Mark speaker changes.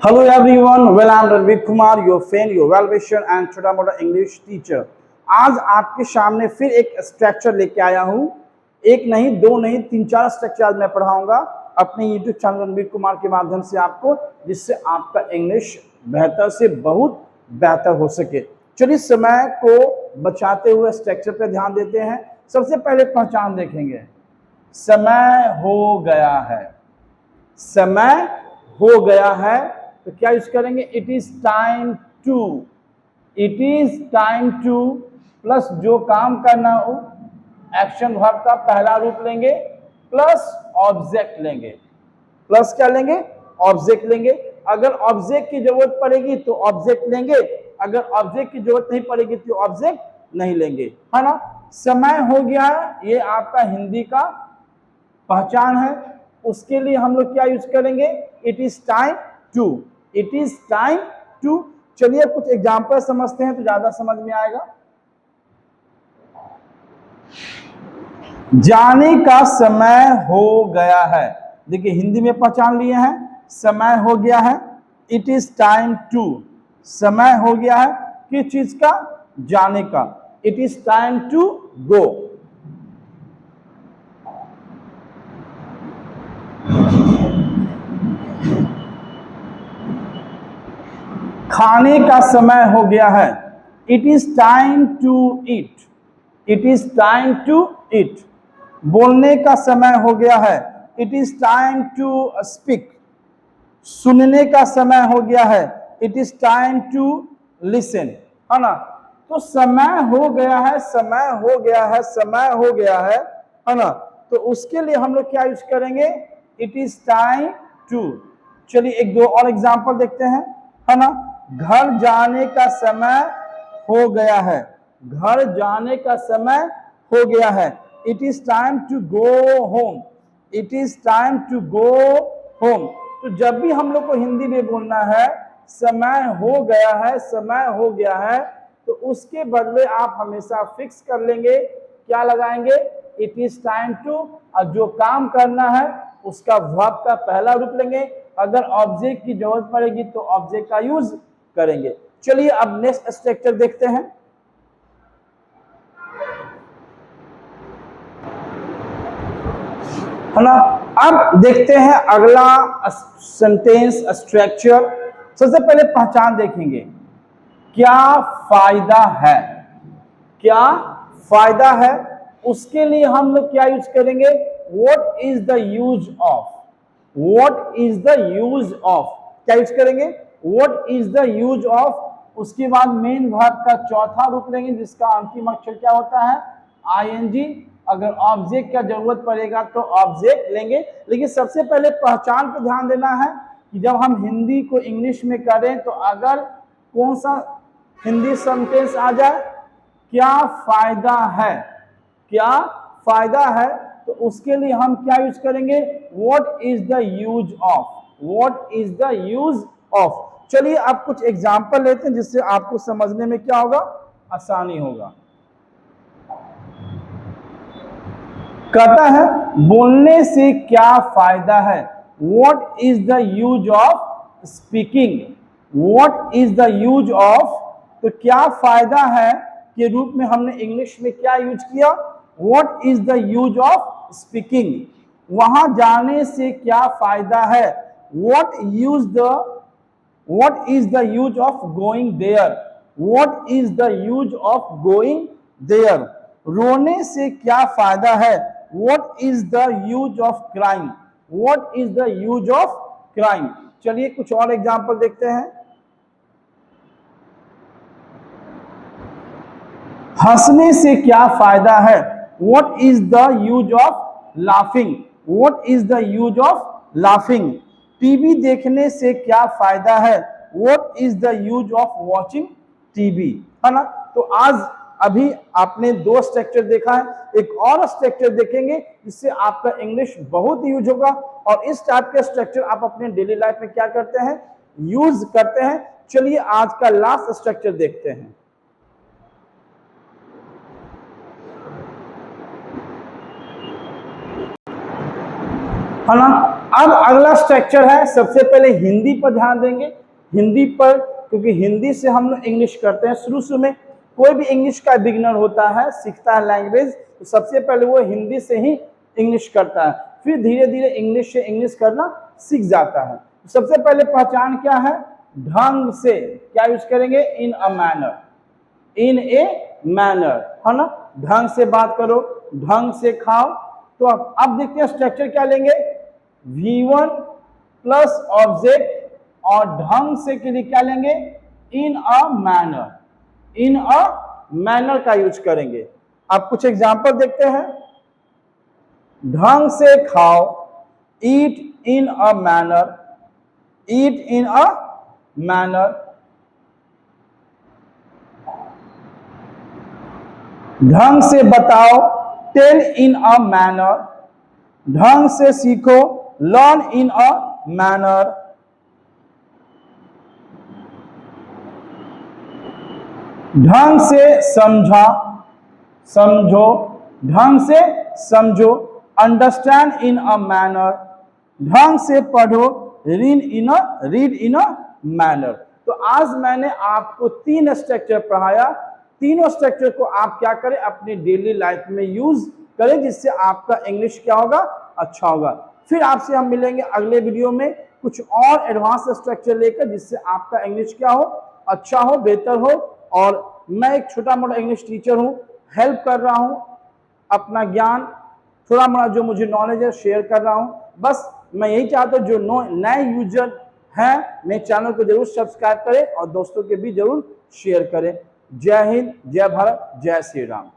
Speaker 1: Hello everyone, well I'm Ranveer Kumar, your friend, your well-wisher and छोटा मोटा English teacher. आज आपके सामने फिर एक स्ट्रक्चर लेके आया हूँ। एक नहीं, दो नहीं, तीन चार स्ट्रक्चर आज मैं पढ़ाऊंगा अपने यूट्यूब चैनल रणवीर कुमार के माध्यम से आपको, जिससे आपका इंग्लिश बेहतर से बहुत बेहतर हो सके। चलिए समय को बचाते हुए स्ट्रक्चर पे ध्यान देते हैं। सबसे पहले पहचान देखेंगे। समय हो गया है, समय हो गया है तो क्या यूज करेंगे? It is time to. It is time to plus जो काम करना हो एक्शन वर्ब का पहला रूप लेंगे प्लस ऑब्जेक्ट लेंगे। प्लस क्या लेंगे? ऑब्जेक्ट लेंगे। अगर ऑब्जेक्ट की जरूरत पड़ेगी तो ऑब्जेक्ट लेंगे, अगर ऑब्जेक्ट की जरूरत नहीं पड़ेगी तो ऑब्जेक्ट नहीं लेंगे, है ना। समय हो गया है, ये आपका हिंदी का पहचान है। उसके लिए हम लोग क्या यूज करेंगे? It is time to. It is time to. चलिए कुछ एग्जाम्पल समझते हैं तो ज्यादा समझ में आएगा। जाने का समय हो गया है। देखिए हिंदी में पहचान लिए हैं, समय हो गया है। इट इज टाइम टू, समय हो गया है किस चीज का? जाने का। It is time to go. खाने का समय हो गया है। It is time to eat. It is time to eat. बोलने का समय हो गया है। It is time to speak. सुनने का समय हो गया है। It is time to listen, है ना। तो समय हो गया है, समय हो गया है, समय हो गया है ना। तो उसके लिए हम लोग क्या यूज करेंगे? It is time to. चलिए एक दो और एग्जांपल देखते हैं, है ना। घर जाने का समय हो गया है। घर जाने का समय हो गया है। It is time to go home. It is time to go home. तो जब भी हम लोग को हिंदी में बोलना है समय हो गया है, समय हो गया है, तो उसके बदले आप हमेशा फिक्स कर लेंगे, क्या लगाएंगे? It is time to. और जो काम करना है उसका वर्ब का पहला रूप लेंगे। अगर ऑब्जेक्ट की जरूरत पड़ेगी तो ऑब्जेक्ट का यूज करेंगे। चलिए अब नेक्स्ट स्ट्रक्चर देखते हैं, है ना। अब देखते हैं अगला सेंटेंस स्ट्रक्चर। सबसे पहले पहचान देखेंगे, क्या फायदा है? क्या फायदा है? उसके लिए हम लोग क्या यूज करेंगे? What is the use of. What is the use of, क्या यूज करेंगे? What is the use of. उसके बाद मेन वर्ब का चौथा रूप लेंगे जिसका अंतिम अक्षर क्या होता है? आईएनजी। अगर ऑब्जेक्ट का जरूरत पड़ेगा तो ऑब्जेक्ट लेंगे। लेकिन सबसे पहले पहचान पर ध्यान देना है कि जब हम हिंदी को इंग्लिश में करें तो अगर कौन सा हिंदी सेंटेंस आ जाए, क्या फायदा है, क्या फायदा है, तो उसके लिए हम क्या यूज करेंगे? What is the use of. What is the use of. चलिए अब कुछ एग्जांपल लेते हैं जिससे आपको समझने में क्या होगा? आसानी होगा। कहता है बोलने से क्या फायदा है? What is the use of speaking. What is the use of, तो क्या फायदा है के रूप में हमने इंग्लिश में क्या यूज किया? What is the use of speaking. वहां जाने से क्या फायदा है? What is the use of going there. What is the use of going there. रोने से क्या फायदा है? What is the use of crime. What is the use of crime. चलिए कुछ और एग्जांपल देखते हैं। हंसने से क्या फायदा है? What is the use of laughing. What is the use of laughing. TV देखने से क्या फायदा है? What is the use of watching TV, है ना। तो आज अभी आपने दो स्ट्रक्चर देखा है, एक और स्ट्रक्चर देखेंगे जिससे आपका इंग्लिश बहुत यूज होगा। और इस टाइप के स्ट्रक्चर आप अपने डेली लाइफ में क्या करते हैं? यूज करते हैं। चलिए आज का लास्ट स्ट्रक्चर देखते हैं, है ना। अब अगला स्ट्रक्चर है, सबसे पहले हिंदी पर ध्यान देंगे। हिंदी पर, क्योंकि हिंदी से हम लोग इंग्लिश करते हैं शुरू में। कोई भी इंग्लिश का बिगिनर होता है, सीखता है लैंग्वेज, तो सबसे पहले वो हिंदी से ही इंग्लिश करता है, फिर धीरे धीरे इंग्लिश से इंग्लिश करना सीख जाता है। तो सबसे पहले पहचान क्या है, ढंग से। क्या यूज करेंगे, इन a manner, in a manner, है ना। ढंग से बात करो, ढंग से खाओ। तो अब देखते हैं स्ट्रक्चर क्या लेंगे, V1 प्लस ऑब्जेक्ट, और ढंग से के लिए क्या लेंगे, in a manner, in a manner का यूज करेंगे। अब कुछ एग्जांपल देखते हैं। ढंग से खाओ, ईट इन a manner, eat in a manner. ढंग से बताओ, टेल इन अ मैनर। ढंग से सीखो, लर्न इन अ मैनर। ढंग से समझा, समझो, ढंग से समझो, अंडरस्टैंड इन अ मैनर। ढंग से पढ़ो, रीड इन अ मैनर। तो आज मैंने आपको 3 स्ट्रक्चर पढ़ाया। तीनों स्ट्रक्चर को आप क्या करें, अपनी डेली लाइफ में यूज करें, जिससे आपका इंग्लिश क्या होगा, अच्छा होगा। फिर आपसे हम मिलेंगे अगले वीडियो में कुछ और एडवांस स्ट्रक्चर लेकर, जिससे आपका इंग्लिश क्या हो, अच्छा हो, बेहतर हो। और मैं एक छोटा मोटा इंग्लिश टीचर हूँ, हेल्प कर रहा हूँ, अपना ज्ञान थोड़ा मोड़ा जो मुझे नॉलेज है शेयर कर रहा हूँ। बस मैं यही चाहता हूँ जो नए यूजर हैं, मेरे चैनल को जरूर सब्सक्राइब करें और दोस्तों के भी जरूर शेयर करें। जय हिंद, जय भारत, जय श्री राम।